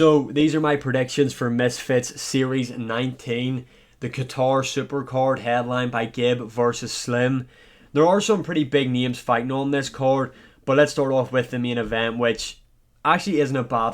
So these are my predictions for Misfits Series 19, the Qatar Supercard headlined by Gibb versus Slim. There are some pretty big names fighting on this card, but let's start off with the main event, which actually isn't a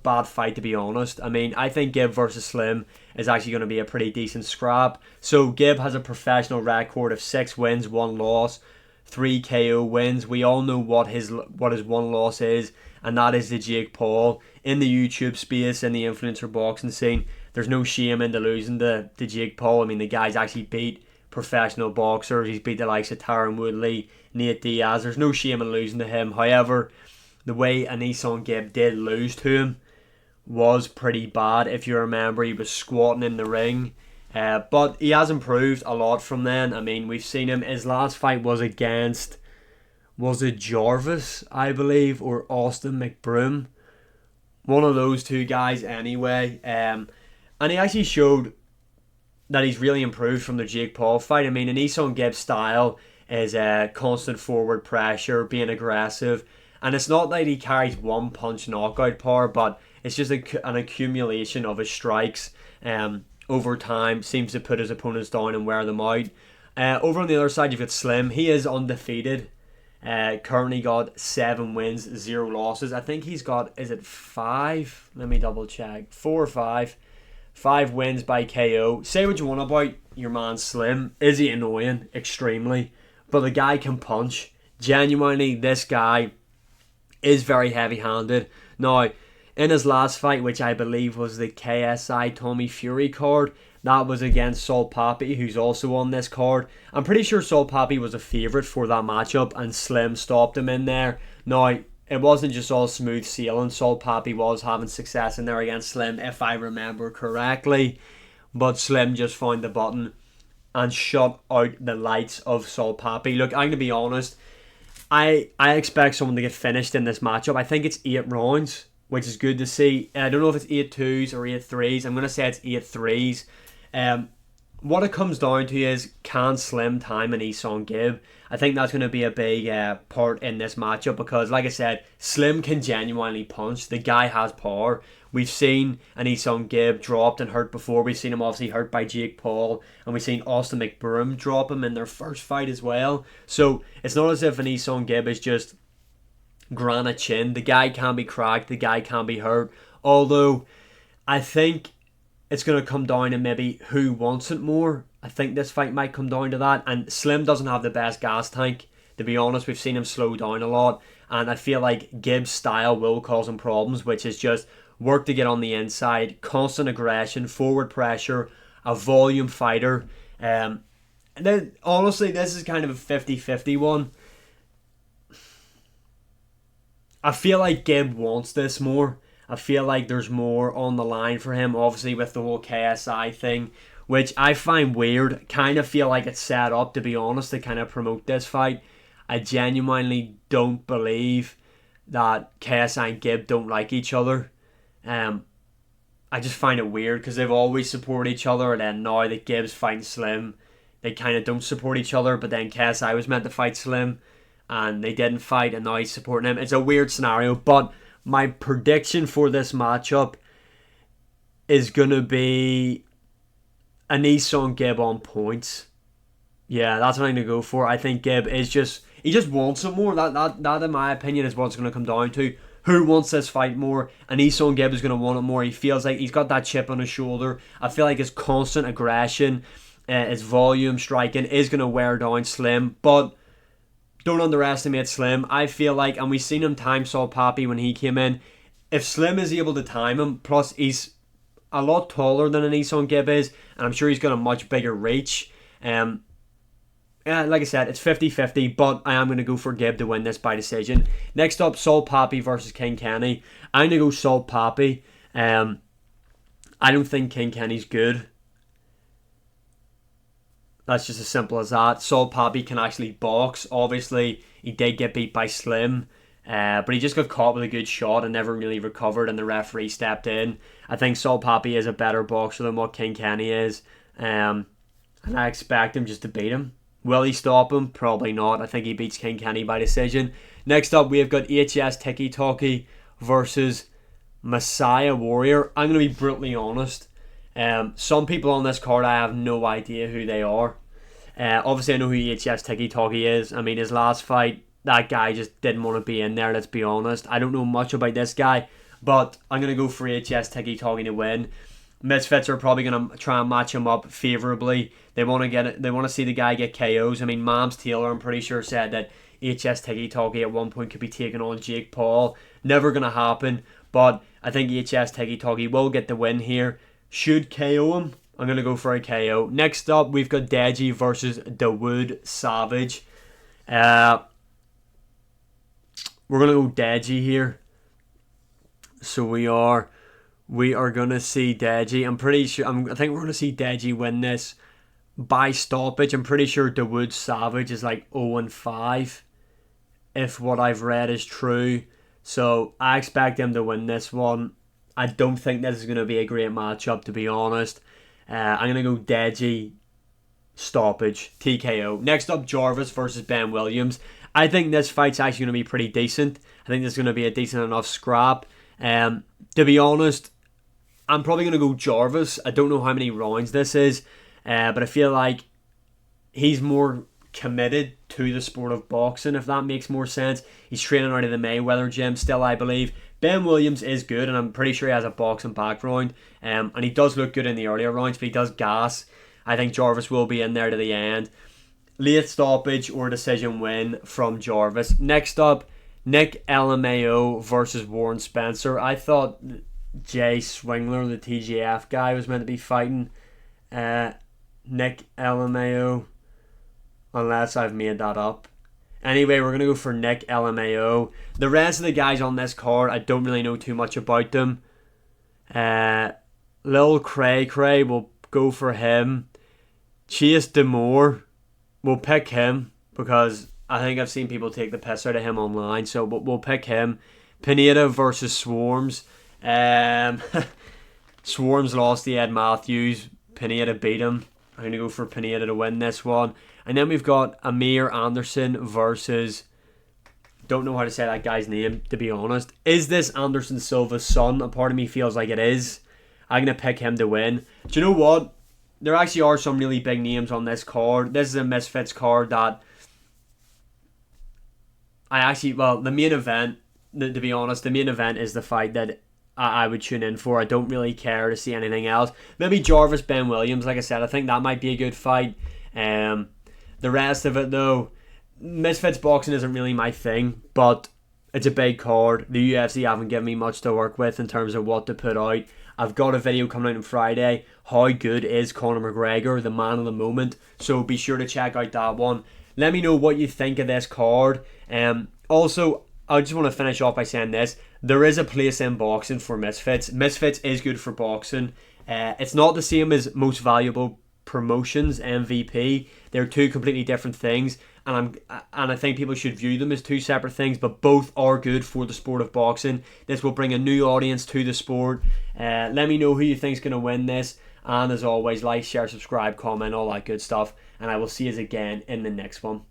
bad fight, to be honest. I mean, I think Gibb versus Slim is actually going to be a pretty decent scrap. So Gibb has a professional record of 6 wins, 1 loss, 3 KO wins. We all know what his one loss is, and that is the Jake Paul. In the YouTube space, in the influencer boxing scene, there's no shame in losing to Jake Paul. I mean, the guy's actually beat professional boxers. He's beat the likes of Tyron Woodley, Nate Diaz. There's no shame in losing to him. However, the way Anisan Gibb did lose to him was pretty bad. If you remember, he was squatting in the ring. But he has improved a lot from then. I mean, we've seen him. His last fight was against, was it Jarvis, I believe, or Austin McBroom? One of those two guys anyway. And he actually showed that he's really improved from the Jake Paul fight. I mean, Anisan Gibb's style is constant forward pressure, being aggressive. And it's not that he carries one punch knockout power, but it's just an accumulation of his strikes over time. Seems to put his opponents down and wear them out. Over on the other side, you've got Slim. He is undefeated. Currently got 7 wins, 0 losses. I think he's got, is it 5? Let me double check. 4 or 5. 5 wins by KO. Say what you want about your man Slim. Is he annoying? Extremely. But the guy can punch. Genuinely, this guy is very heavy-handed. Now, in his last fight, which I believe was the KSI Tommy Fury card, that was against Sol Papi, who's also on this card. I'm pretty sure Sol Papi was a favourite for that matchup, and Slim stopped him in there. Now, it wasn't just all smooth sailing. Sol Papi was having success in there against Slim, if I remember correctly. But Slim just found the button and shut out the lights of Sol Papi. Look, I'm going to be honest. I expect someone to get finished in this matchup. I think it's 8 rounds, which is good to see. I don't know if it's 8-2s or 8-3s. I'm going to say it's 8-3s. What it comes down to is, can Slim time Anisan Gibb? I think that's going to be a big part in this matchup because, like I said, Slim can genuinely punch. The guy has power. We've seen Anisan Gibb dropped and hurt before. We've seen him obviously hurt by Jake Paul, and we've seen Austin McBroom drop him in their first fight as well. So it's not as if Anisan Gibb is just granite chin. The guy can be cracked. The guy can be hurt. Although I think it's going to come down to maybe who wants it more. I think this fight might come down to that. And Slim doesn't have the best gas tank. To be honest, we've seen him slow down a lot. And I feel like Gibb's style will cause him problems, which is just work to get on the inside, constant aggression, forward pressure, a volume fighter. And then, honestly, this is kind of a 50-50 one. I feel like Gibb wants this more. I feel like there's more on the line for him, obviously with the whole KSI thing, which I find weird. Kind of feel like it's set up, to be honest, to kind of promote this fight. I genuinely don't believe that KSI and Gibb don't like each other. I just find it weird because they've always supported each other, and then now that Gibb's fighting Slim, they kind of don't support each other, but then KSI was meant to fight Slim, and they didn't fight, and now he's supporting him. It's a weird scenario, but my prediction for this matchup is going to be Anisan Gibb on points. Yeah, that's what I'm going to go for. I think Gibb is he just wants it more. That in my opinion, is what it's going to come down to. Who wants this fight more? Anisan Gibb is going to want it more. He feels like he's got that chip on his shoulder. I feel like his constant aggression, his volume striking is going to wear down Slim, but don't underestimate Slim. I feel like, and we've seen him time Sol Papi when he came in, if Slim is able to time him, plus he's a lot taller than Anisan Gibb is, and I'm sure he's got a much bigger reach. Like I said, it's 50-50, but I am going to go for Gibb to win this by decision. Next up, Sol Papi versus King Kenny. I'm going to go Sol Papi. I don't think King Kenny's good. That's just as simple as that. Sol Papi can actually box. Obviously, he did get beat by Slim, but he just got caught with a good shot and never really recovered, and the referee stepped in. I think Sol Papi is a better boxer than what King Kenny is, and I expect him just to beat him. Will he stop him? Probably not. I think he beats King Kenny by decision. Next up, we have got HS Tiki Talkie versus Messiah Warrior. I'm going to be brutally honest. Some people on this card, I have no idea who they are. Obviously, I know who EHS Tiki Toki is. I mean, his last fight, that guy just didn't want to be in there, let's be honest. I don't know much about this guy, but I'm going to go for EHS Tiki Toki to win. Misfits are probably going to try and match him up favourably. They want to get it. They want to see the guy get KOs. I mean, Mams Taylor, I'm pretty sure, said that EHS Tiki Toki at one point could be taking on Jake Paul. Never going to happen, but I think EHS Tiki Toki will get the win here. Should KO him. I'm going to go for a KO. Next up, we've got Deji versus Dawood Savage. We're going to go Deji here. So we are going to see Deji. I'm pretty sure. I think we're going to see Deji win this by stoppage. I'm pretty sure Dawood Savage is like 0-5, if what I've read is true. So I expect him to win this one. I don't think this is going to be a great matchup, to be honest. I'm going to go Deji stoppage, TKO. Next up, Jarvis versus Ben Williams. I think this fight's actually going to be pretty decent. I think there's going to be a decent enough scrap. To be honest, I'm probably going to go Jarvis. I don't know how many rounds this is, but I feel like he's more committed to the sport of boxing, if that makes more sense. He's training out of the Mayweather gym still, I believe. Ben Williams is good, and I'm pretty sure he has a boxing background, and he does look good in the earlier rounds, but he does gas. I think Jarvis will be in there to the end. Late stoppage or decision win from Jarvis. Next up, Nick LMAO versus Warren Spencer. I thought Jay Swingler, the TGF guy, was meant to be fighting Nick LMAO, unless I've made that up. Anyway, we're going to go for Nick LMAO. The rest of the guys on this card, I don't really know too much about them. Lil Cray Cray, we'll go for him. Chase Demore, we'll pick him because I think I've seen people take the piss out of him online, so we'll pick him. Pineda versus Swarms. Swarms lost to Ed Matthews. Pineda beat him. I'm going to go for Pineda to win this one. And then we've got Amir Anderson versus... Don't know how to say that guy's name, to be honest. Is this Anderson Silva's son? A part of me feels like it is. I'm going to pick him to win. Do you know what? There actually are some really big names on this card. This is a Misfits card that... the main event, to be honest, the main event is the fight that I would tune in for. I don't really care to see anything else. Maybe Jarvis, Ben Williams, like I said, I think that might be a good fight. The rest of it, though, Misfits boxing isn't really my thing, but it's a big card. The UFC haven't given me much to work with in terms of what to put out. I've got a video coming out on Friday. How good is Conor McGregor, the man of the moment? So be sure to check out that one. Let me know what you think of this card. Also, I just want to finish off by saying this. There is a place in boxing for Misfits. Misfits is good for boxing. It's not the same as Most Valuable Promotions, MVP. They're two completely different things, and I think people should view them as two separate things, but both are good for the sport of boxing. This will bring a new audience to the sport. Let me know who you think is going to win this, and as always, like, share, subscribe, comment, all that good stuff, and I will see you again in the next one.